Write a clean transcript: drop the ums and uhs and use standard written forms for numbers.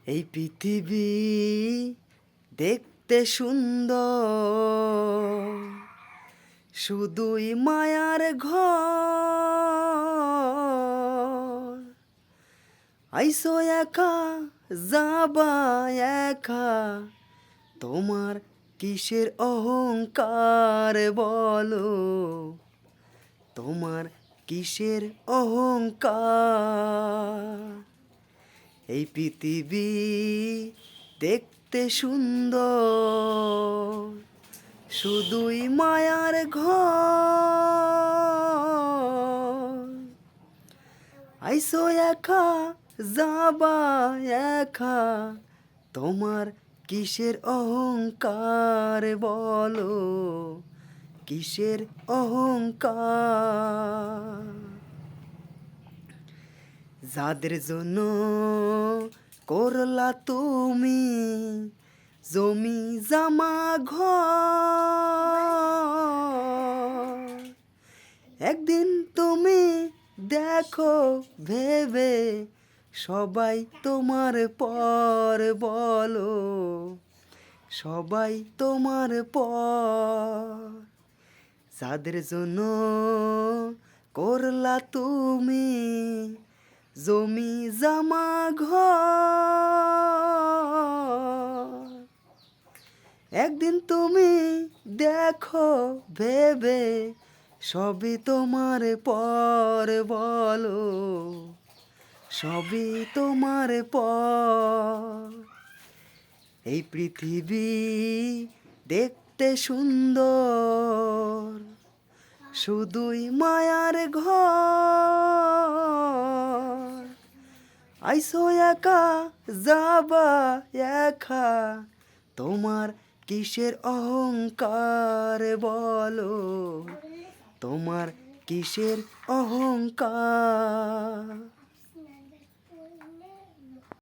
এই পৃথিবী দেখতে সুন্দর, শুধুই মায়ার ঘর। আইসো একা যাবা একা, তোমার কিসের অহংকার বলো, তোমার কিসের অহংকার। এই পৃথিবী দেখতে সুন্দর, শুধুই মায়ার ঘর। আইসো একা যাবা একা, তোমার কিসের অহংকার বলো, কিসের অহংকার। যাদের জন্য করলা তুমি জমি জামা ঘর, একদিন তুমি দেখো ভেবে সবাই তোমার পর বলো, সবাই তোমার পর। যাদের জন্য করলা তুমি জমি জামা ঘর, একদিন তুমি দেখো ভেবে সবই তোমার পর বলো, সবই তোমার পর। এই পৃথিবী দেখতে সুন্দর, শুধুই মায়ার ঘর। আইসো একা যাবা একা, তোমার কিসের অহংকার বলো, তোমার কিসের অহংকার।